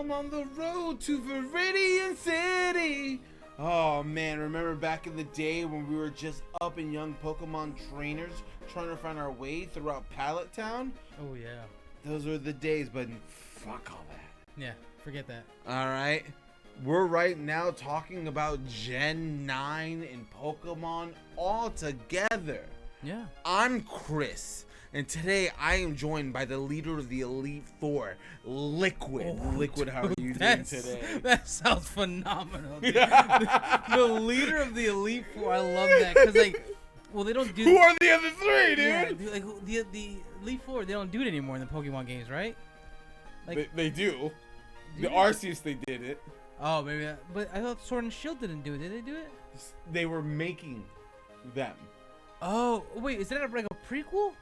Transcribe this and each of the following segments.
I'm on the road to Viridian City. Oh man, remember back in the day when we were just up and young Pokemon trainers trying to find our way throughout Pallet Town? Oh yeah. Those were the days, but fuck all that. Yeah, forget that. Alright. We're right now talking about Gen 9 and Pokemon all together. Yeah. I'm Chris, and today I am joined by the leader of the Elite Four, Liquid. Oh, Liquid, how are you doing today? That sounds phenomenal. Dude. The leader of the Elite Four, I love that because they don't do. Who are the other three, dude? Yeah, the Elite Four, they don't do it anymore in the Pokemon games, right? They do. Do The they? Arceus, they did it. Oh, maybe. But I thought Sword and Shield didn't do it. Did they do it? They were making them. Oh, wait. Is that like a prequel?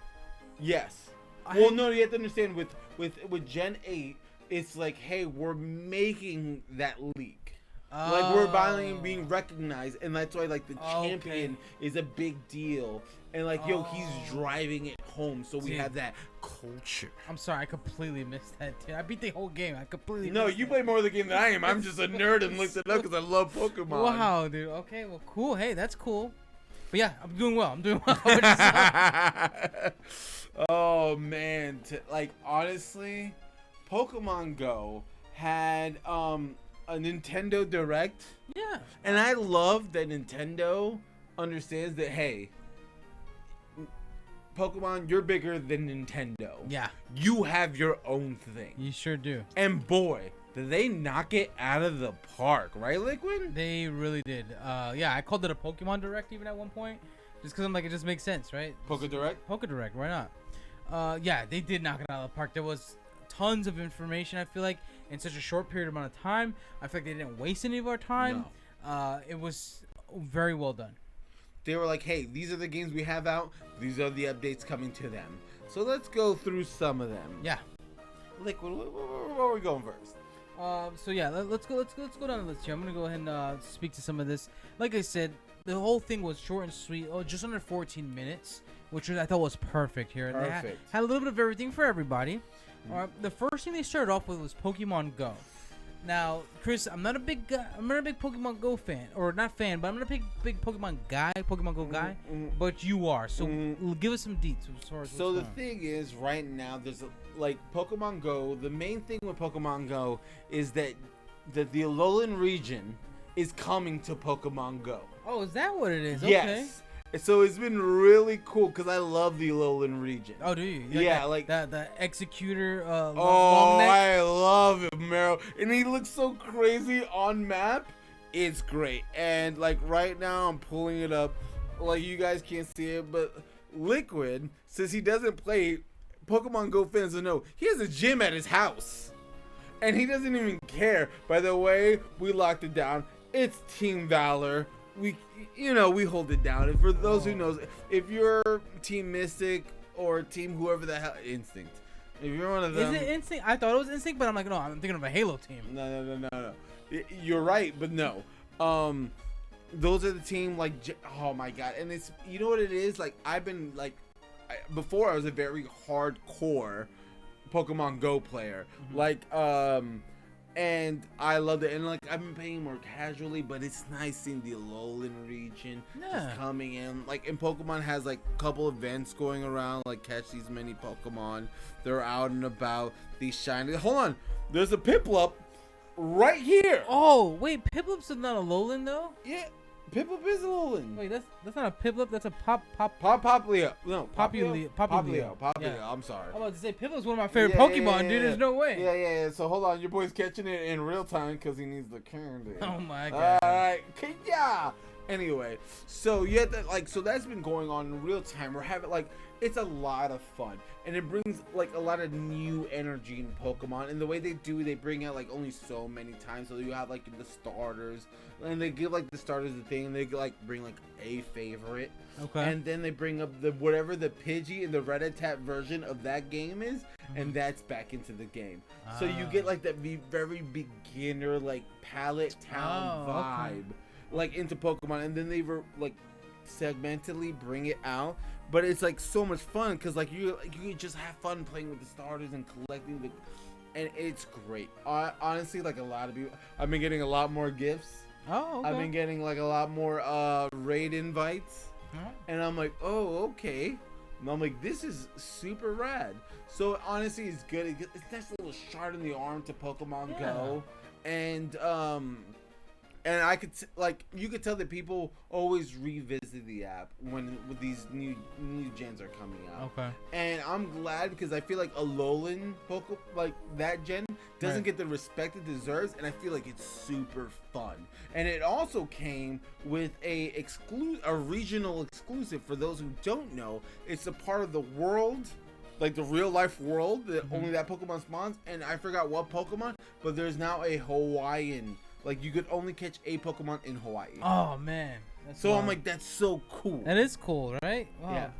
Yes. Well, no, you have to understand with Gen 8, it's like, hey, we're making that leak. Like, we're finally being recognized, and that's why, like, the champion is a big deal. And, like, yo, he's driving it home, so we have that culture. I'm sorry, I completely missed that, dude. I beat the whole game. I completely No, missed you that. play more of the game than I am. I'm just a nerd and looked it up because I love Pokemon. Wow, dude. Okay, well, cool. Hey, that's cool. But yeah, I'm doing well. Oh, man. Like, honestly, Pokemon Go had a Nintendo Direct. Yeah. And I love that Nintendo understands that, hey, Pokemon, you're bigger than Nintendo. Yeah. You have your own thing. You sure do. And boy, did they knock it out of the park, right, Liquid? They really did. Yeah, I called it a Pokemon Direct even at one point. Just because I'm like, it just makes sense, right? Poke Direct? Poke Direct, why not? Yeah, they did knock it out of the park. There was tons of information, I feel like, in such a short period amount of time. I feel like they didn't waste any of our time. No. It was very well done. They were like, hey, these are the games we have out. These are the updates coming to them. So let's go through some of them. Yeah. Liquid, where are we going first? So yeah, let's go down the list here. I'm gonna go ahead and speak to some of this. Like I said, the whole thing was short and sweet. Oh, just under 14 minutes, which I thought was perfect here. Perfect. They had a little bit of everything for everybody. The first thing they started off with was Pokemon Go. Now, Chris, I'm not a big Pokemon Go fan, or not fan, but I'm not a big Pokemon Go guy. But you are, so give us some deets as far as So the thing is, right now, there's like Pokemon Go. The main thing with Pokemon Go is that the Alolan region is coming to Pokemon Go. Oh, is that what it is? Yes. Okay. So it's been really cool because I love the Alolan region. Oh, do you? Yeah, like the Executor. Oh, long neck? I love him, Meryl. And he looks so crazy on map. It's great. And like right now, I'm pulling it up. Like you guys can't see it, but Liquid, since he doesn't play Pokemon Go fans, will know he has a gym at his house, and he doesn't even care. By the way, we locked it down. It's Team Valor. We hold it down. And for those who knows, if you're Team Mystic or Team whoever the hell, Instinct. If you're one of them, is it Instinct? I thought it was Instinct, but I'm like, no, I'm thinking of a Halo team. No. You're right, but no. Those are the team. Like, oh my god, and it's you know what it is. Like I've been like, before I was a very hardcore Pokemon Go player. Like and I loved it, and like I've been playing more casually, but it's nice seeing the Alolan region just coming in. Like, and Pokemon has like a couple events going around, like catch these many Pokemon. They're out and about. These shiny. Hold on, there's a Piplup right here. Oh wait, Piplup's not a Alolan though. Yeah, Piplup is Alolan. Wait, that's not a Piplup. That's a Poplio. No, Poplio. Poplio. I'm sorry. I'm about to say Piplup's one of my favorite Pokemon, dude. There's no way. Yeah. So hold on, your boy's catching it in real time because he needs the candy. Oh my god. All right, yeah. Anyway, so yeah, so that's been going on in real time. We're having it's a lot of fun, and it brings like a lot of new energy in Pokemon. And the way they bring out like only so many times. So you have like the starters, and they give like the starters the thing, and they like bring like a favorite. Okay. And then they bring up whatever the Pidgey and the Rattata version of that game is, and that's back into the game. So you get like that very beginner like Pallet Town vibe. Like into Pokemon, and then they were like segmentally bring it out, but it's like so much fun because like you just have fun playing with the starters and collecting and it's great. Honestly, like a lot of people, I've been getting a lot more gifts. Oh, okay. I've been getting like a lot more raid invites, and I'm like, oh, okay. And I'm like, this is super rad. So honestly, it's good. It's nice little shot in the arm to Pokemon Go, and I could like you could tell that people always revisit the app when with these new gens are coming out. Okay. And I'm glad because I feel like Alolan like that gen doesn't get the respect it deserves, and I feel like it's super fun. And it also came with a regional exclusive. For those who don't know, it's a part of the world, like the real life world that only that Pokemon spawns. And I forgot what Pokemon, but there's now a Hawaiian. Like you could only catch a Pokemon in Hawaii. Oh man. So I'm like, that's so cool. That is cool, right? Wow.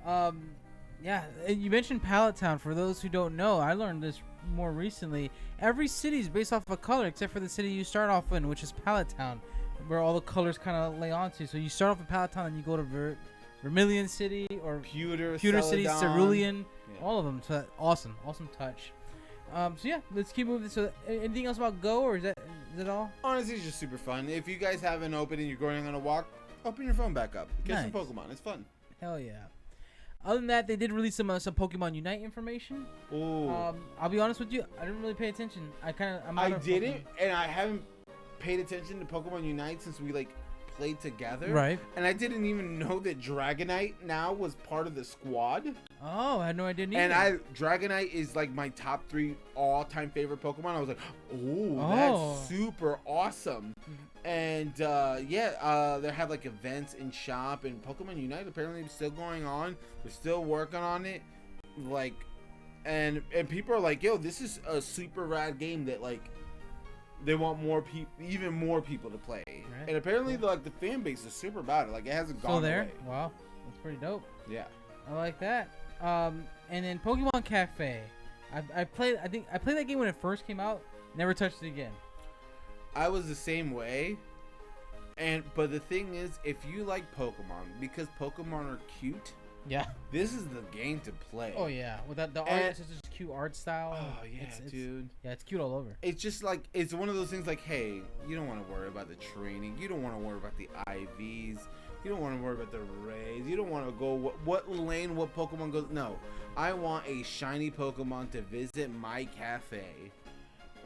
Yeah. Yeah. And you mentioned Pallet Town. For those who don't know, I learned this more recently. Every city is based off of a color, except for the city you start off in, which is Pallet Town, where all the colors kind of lay onto. So you start off in Pallet Town, and you go to Vermilion City or Pewter City, Cerulean, Yeah. all of them. So awesome touch. So yeah, let's keep moving. So anything else about Go, or is that all? Honestly, it's just super fun. If you guys haven't opened and you're going on a walk, open your phone back up. Get some Nice. Pokemon. It's fun. Hell yeah. Other than that, they did release some Pokemon Unite information. Ooh. I'll be honest with you, I didn't really pay attention. I didn't, and I haven't paid attention to Pokemon Unite since we like played together. Right. And I didn't even know that Dragonite now was part of the squad. Oh, I had no idea. And Dragonite is like my top 3 all-time favorite Pokemon. I was like, oh, that's super awesome. And they have like events in shop, and Pokemon Unite apparently is still going on. They're still working on it. Like, and people are like, yo, this is a super rad game that like they want even more people to play. Right. And apparently the fan base is super about it. Like it hasn't gone there. away. Wow, that's pretty dope. Yeah. I like that. And then Pokemon Cafe. I played that game when it first came out. Never touched it again. I was the same way. But the thing is, if you like Pokemon, because Pokemon are cute, yeah, this is the game to play. Oh yeah, with the art, it's just cute art style. Oh yeah, dude. Yeah, it's cute all over. It's just like it's one of those things. Like, hey, you don't want to worry about the training. You don't want to worry about the IVs. You don't want to worry about the raids. You don't want to go what lane, what Pokemon goes. No, I want a shiny Pokemon to visit my cafe.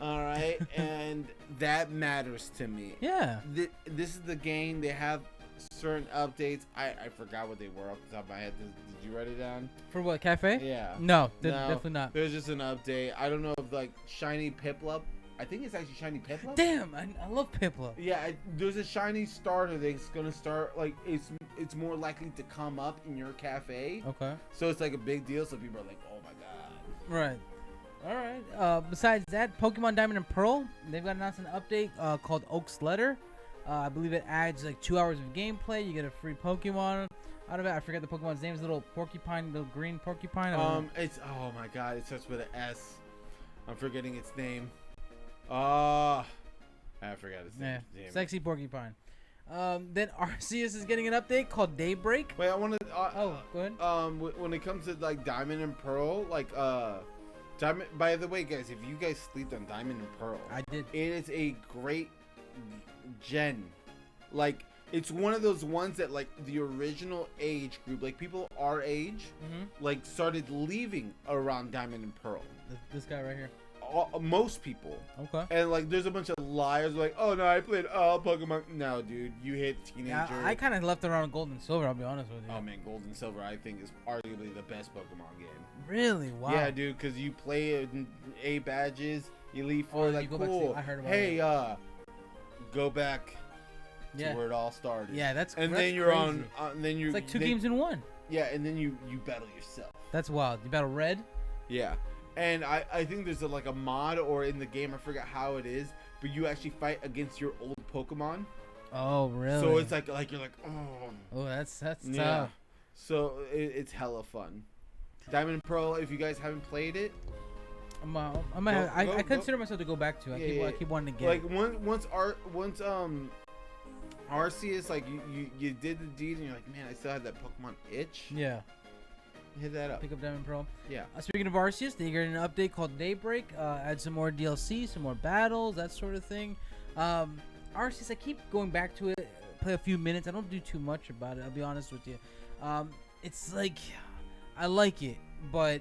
All right, and that matters to me. Yeah. This is the game. They have certain updates. I forgot what they were off the top of my head. Did you write it down? For what, Cafe? Yeah. No, definitely not. There's just an update. I don't know if like shiny Piplup. I think it's actually shiny Piplup. Damn, I love Piplup. Yeah, there's a shiny starter that's gonna start like it's more likely to come up in your cafe. Okay. So it's like a big deal. So people are like, oh my god. Right. All right. Besides that, Pokemon Diamond and Pearl, they've got announced an update called Oak's Letter. I believe it adds like 2 hours of gameplay. You get a free Pokemon out of it. I forget the Pokemon's name. It's a little porcupine, little green porcupine. It's oh my god, it starts with an S. I'm forgetting its name. I forgot its name. Yeah, sexy porcupine. Then Arceus is getting an update called Daybreak. Wait, I want to. Go ahead. When it comes to like Diamond and Pearl, like Diamond. By the way, guys, if you guys slept on Diamond and Pearl, I did. It is a great gen. Like it's one of those ones that like the original age group, like people our age, like started leaving around Diamond and Pearl. This guy right here. Most people. Okay. And like there's a bunch of liars like, oh no, I played Pokemon. No, dude, you hit teenager. Yeah, I kind of left around Gold and Silver. I'll be honest with you. Oh man, Gold and Silver I think is arguably the best Pokemon game. Really? Wow. Yeah, dude, because you play it in A badges, you leave for like cool. I heard about hey, it. Go back to where it all started. Yeah, that's and that's then you're crazy. on. Then you're it's like two games in one. Yeah, and then you battle yourself. That's wild. You battle Red. Yeah. And I think there's like a mod or in the game, I forget how it is, but you actually fight against your old Pokemon. Oh, really? So it's like you're like, oh. Oh, that's yeah. tough. So it's hella fun. Diamond and Pearl, if you guys haven't played it, I consider myself to go back to. I keep wanting to get. Like once Arceus, like you did the deed and you're like, man, I still have that Pokemon itch. Yeah. hit that up. Pick up Diamond Pearl. Yeah. Speaking of Arceus, they got an update called Daybreak. Add some more DLC, some more battles, that sort of thing. Arceus, I keep going back to it. Play a few minutes. I don't do too much about it. I'll be honest with you. It's like I like it, but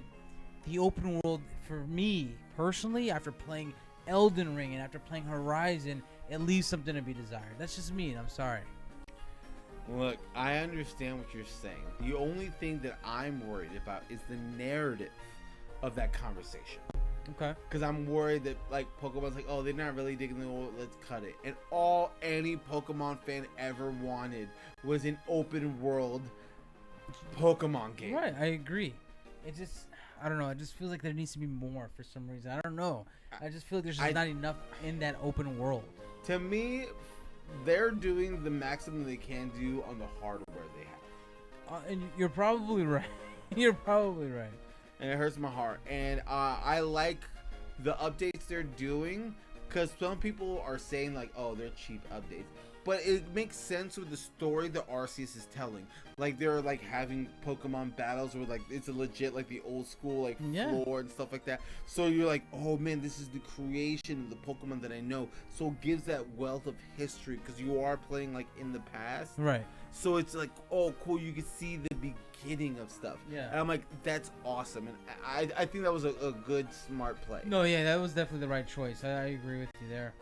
the open world for me personally, after playing Elden Ring and after playing Horizon, it leaves something to be desired. That's just me, and I'm sorry. Look, I understand what you're saying. The only thing that I'm worried about is the narrative of that conversation. Okay. Because I'm worried that, like, Pokemon's like, oh, they're not really digging the old, let's cut it. And all any Pokemon fan ever wanted was an open world Pokemon game. Right, I agree. It just, I don't know. It just feels like there needs to be more for some reason. I don't know. I just feel like there's just not enough in that open world. To me, they're doing the maximum they can do on the hardware they have. And you're probably right. You're probably right. And it hurts my heart. And I like the updates they're doing, because some people are saying like, oh, they're cheap updates, but it makes sense with the story that Arceus is telling. Like, they're like having Pokemon battles where like it's a legit like the old school like floor and stuff like that. So you're like, oh man, this is the creation of the Pokemon that I know. So it gives that wealth of history, because you are playing like in the past. Right. So it's like, oh cool, you can see the beginning of stuff. Yeah. And I'm like, that's awesome. And I think that was a good, smart play. No, yeah, that was definitely the right choice. I agree with you there.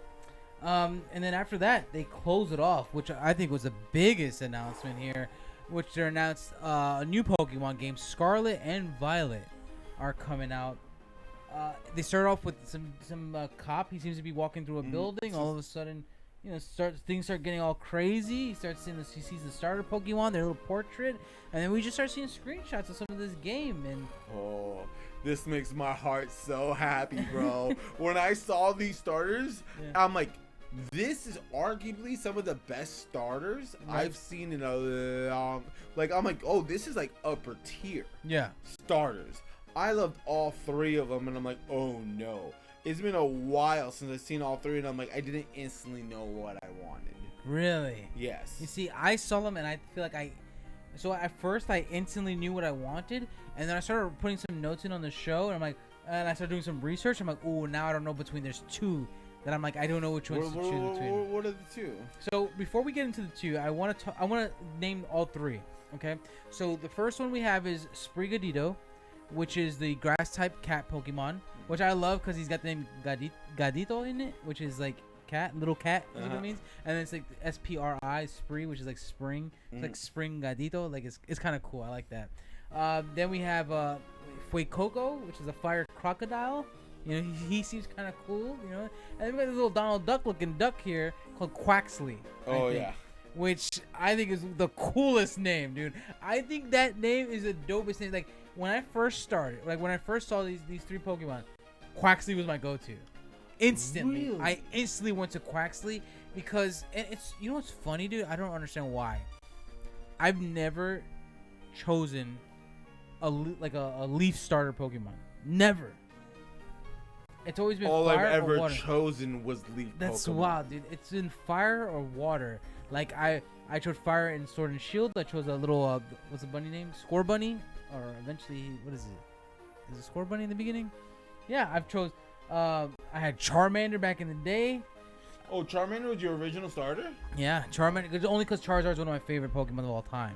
And then after that, they close it off, which I think was the biggest announcement here, which they announced a new Pokemon game, Scarlet and Violet, are coming out. They start off with some cop. He seems to be walking through a building. All of a sudden, things start getting all crazy. He sees the starter Pokemon, their little portrait, and then we just start seeing screenshots of some of this game. And oh, this makes my heart so happy, bro. When I saw these starters, I'm like, this is arguably some of the best starters I've seen in a long. Like, I'm like, oh, this is like upper tier. Yeah. Starters. I loved all three of them, and I'm like, oh no. It's been a while since I've seen all three, and I'm like, I didn't instantly know what I wanted. Really? Yes. You see, I saw them, and I feel like so at first I instantly knew what I wanted, and then I started putting some notes in on the show, and I'm like, and I started doing some research. I'm like, oh, now I don't know between. There's two that I'm like, I don't know which ones to choose between. What are the two? So before we get into the two, I want to name all three. Okay. So the first one we have is Sprigatito, which is the grass type cat Pokemon, which I love because he's got the name Gadito in it, which is like cat, little cat, is what it means. And then it's like SPRI, Spree, which is like spring. It's like spring Gadito. Like it's kind of cool. I like that. Then we have Fuecoco, which is a fire crocodile. He seems kind of cool. And then we got this little Donald Duck looking duck here called Quaxley. Oh yeah. Which I think is the coolest name, dude. I think that name is the dopest name. Like when I first started, like when I first saw these three Pokemon, Quaxley was my go-to. Instantly, Really? I instantly went to Quaxley because, and it's, what's funny, dude? I don't understand why. I've never chosen a leaf starter Pokemon. Never. It's always been all fire I've or ever water. chosen was leaf. That's Pokemon. wild, dude. It's in fire or water. Like I chose fire in Sword and Shield. I chose a little what's the bunny name? Score Bunny, or eventually what is it? Is it Score Bunny in the beginning? Yeah, I've chose. I had Charmander back in the day. Oh, Charmander was your original starter? Yeah, Charmander. Only because Charizard's one of my favorite Pokemon of all time.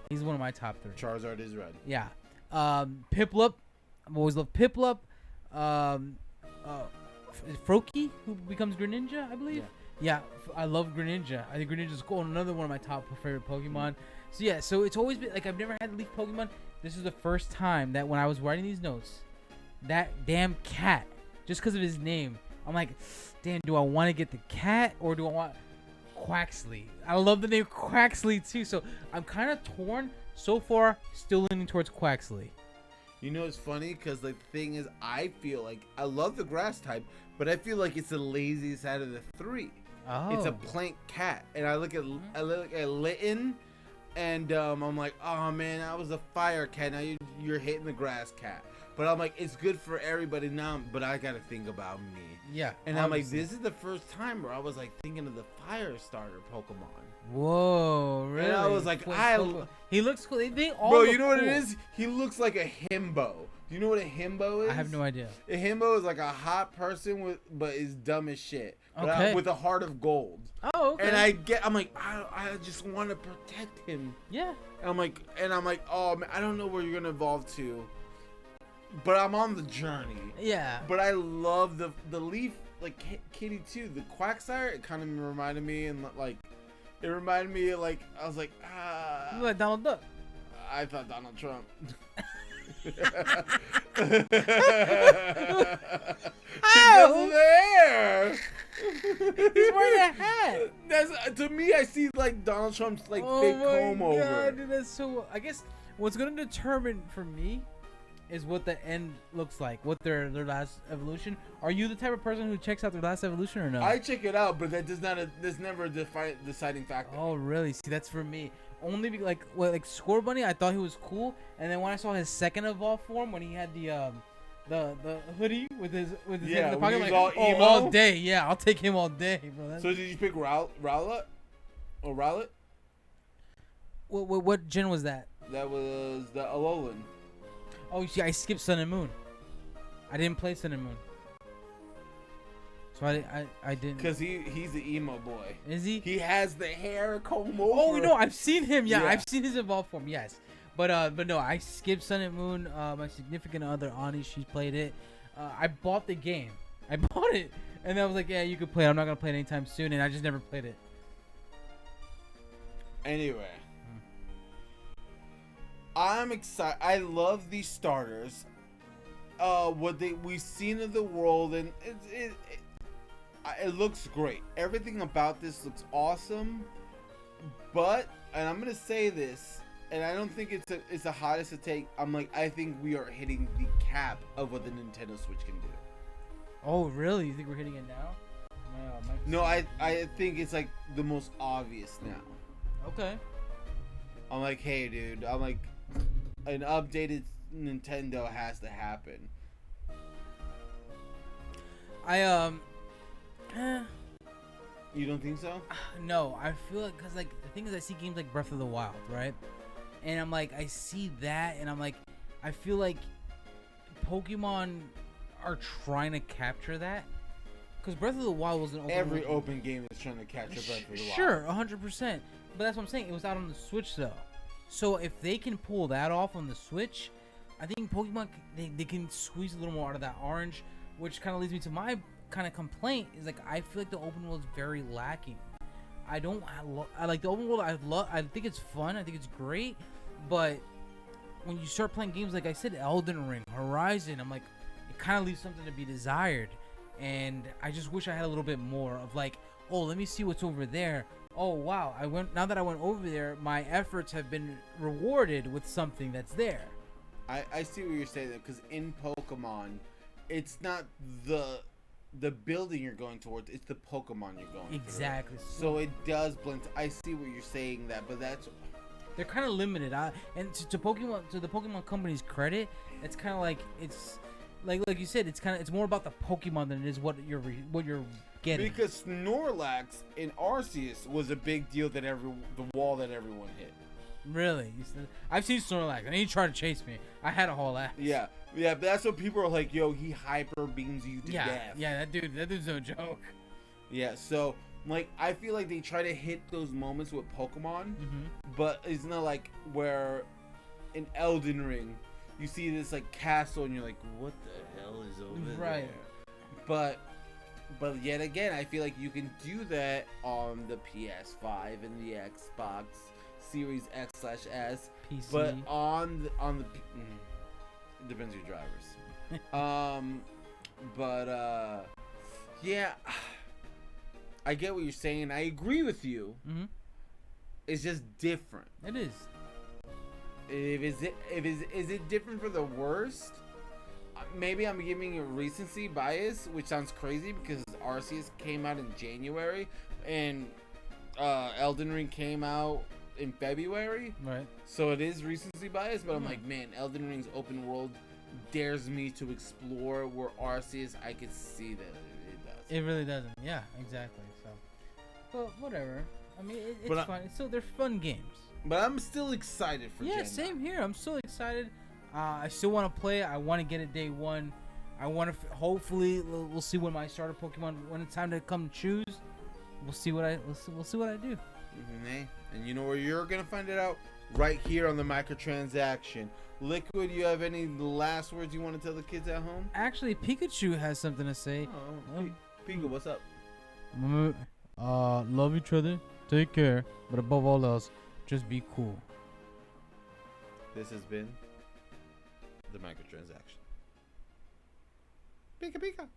He's one of my top three. Charizard is red. Yeah. Piplup. I've always loved Piplup. Froakie, who becomes Greninja, I believe. Yeah, I love Greninja. I think Greninja's cool. Another one of my top favorite Pokemon. So yeah, so it's always been like I've never had Leaf Pokemon. This is the first time that when I was writing these notes, that damn cat, just because of his name, I'm like, damn, do I want to get the cat or do I want Quaxley? I love the name Quaxley too, so I'm kind of torn. So far, still leaning towards Quaxley. It's funny because like the thing is, I feel like I love the grass type, but I feel like it's the laziest out of the three. Oh. It's a plank cat, and I look at Litten, and I'm like, oh man, I was a fire cat. Now you're hitting the grass cat. But I'm like, it's good for everybody now. But I gotta think about me. Yeah. And I'm like, obviously. this is the first time where I was like thinking of the Firestarter Pokemon. Whoa, really? And I was like, he looks cool. They all bro, look you know what cool. it is? He looks like a himbo. Do you know what a himbo is? I have no idea. A himbo is like a hot person but is dumb as shit. But Okay. with a heart of gold. Oh, okay. And I'm like, I just want to protect him. Yeah. And I'm like, oh man, I don't know where you're gonna evolve to, but I'm on the journey. Yeah. But I love the leaf, like Kitty too. The Quagsire, it kind of reminded me, and like, it reminded me of, like, I was like, You look like Donald Duck. I thought Donald Trump. Ow! There. He's wearing a hat. That's to me. I see like Donald Trump's like fake comb over. Dude, that's so. I guess what's gonna determine for me is what the end looks like. What their last evolution. Are you the type of person who checks out their last evolution or no? I check it out, but that's never a deciding factor. Oh really? See, that's for me. Only like Score Bunny, I thought he was cool, and then when I saw his second evolved form, when he had the hoodie with his hand in the when pocket, he was like, all emo. all day, yeah, I'll take him all day, bro. So did you pick Rowlet or Rowlet? What gen was that? That was the Alolan. Oh, see, I skipped Sun and Moon. I didn't play Sun and Moon, so I didn't. Cause he's the emo boy. Is he? He has the hair comb over. Oh no, I've seen him. Yeah, Yeah. I've seen his evolved form. Yes, but no, I skipped Sun and Moon. My significant other Ani, she played it. I bought the game. I bought it, and I was like, yeah, you could play it. I'm not gonna play it anytime soon, and I just never played it. Anyway, I'm excited. I love these starters. What we've seen of the world, and it looks great. Everything about this looks awesome. But, and I'm gonna say this, and I don't think it's the hottest to take. I think we are hitting the cap of what the Nintendo Switch can do. Oh really? You think we're hitting it now? No, I think it's like the most obvious now. Okay. I'm like, hey, dude. I'm like, an updated Nintendo has to happen. You don't think so? No, I feel like because like the thing is, I see games like Breath of the Wild, right? And I'm like, I see that, and I'm like, I feel like Pokemon are trying to capture that. Because Breath of the Wild was an open Every world. open game is trying to capture Breath of the Wild. Sure, 100%. But that's what I'm saying. It was out on the Switch though, so if they can pull that off on the Switch, I think Pokemon they can squeeze a little more out of that orange, which kind of leads me to my kind of complaint is like I feel like the open world is very lacking. I like the open world. I think it's fun. I think it's great, but when you start playing games like I said, Elden Ring, Horizon, I'm like, it kind of leaves something to be desired. And I just wish I had a little bit more of like, oh, let me see what's over there. Oh wow, now that I went over there, my efforts have been rewarded with something that's there. I see what you're saying, because in Pokemon, it's not the building you're going towards, it's the Pokemon you're going Exactly. towards. So it does blend. I see what you're saying that, but that's They're kind of limited. And to the Pokemon company's credit, it's kind of like it's like you said, it's more about the Pokemon than it is what you're getting. because Snorlax in Arceus was a big deal that the wall that everyone hit. Really, I've seen Snorlax and he tried to chase me. I had a whole ass. Yeah, but that's what people are like. Yo, he hyper beams you to death. Yeah, that dude's no joke. Yeah, so like I feel like they try to hit those moments with Pokemon, but it's not like where in Elden Ring you see this like castle and you're like, what the hell is over Right. there? But yet again, I feel like you can do that on the PS5 and the Xbox Series X/S, PC. but on the it depends on your drivers. Yeah, I get what you're saying. I agree with you. It's just different. It is. Is it different for the worst? Maybe I'm giving a recency bias, which sounds crazy because Arceus came out in January and Elden Ring came out in February. Right. So it is recency bias, but I'm like, man, Elden Ring's open world dares me to explore where Arceus, I could see that It really doesn't. Yeah, exactly. So, but whatever. I mean, it's But fun. So they're fun games. But I'm still excited for Yeah, Gen same 9. here. I'm so excited. I still want to play. I want to get it day one. I want to. Hopefully, we'll see when my starter Pokemon. When it's time to come choose, we'll see what I. We'll see what I do. And you know where you're gonna find it out? Right here on the microtransaction. Liquid, you have any last words you want to tell the kids at home? Actually, Pikachu has something to say. Pika, what's up? Love each other. Take care. But above all else, just be cool. This has been the microtransaction. Pika Pika.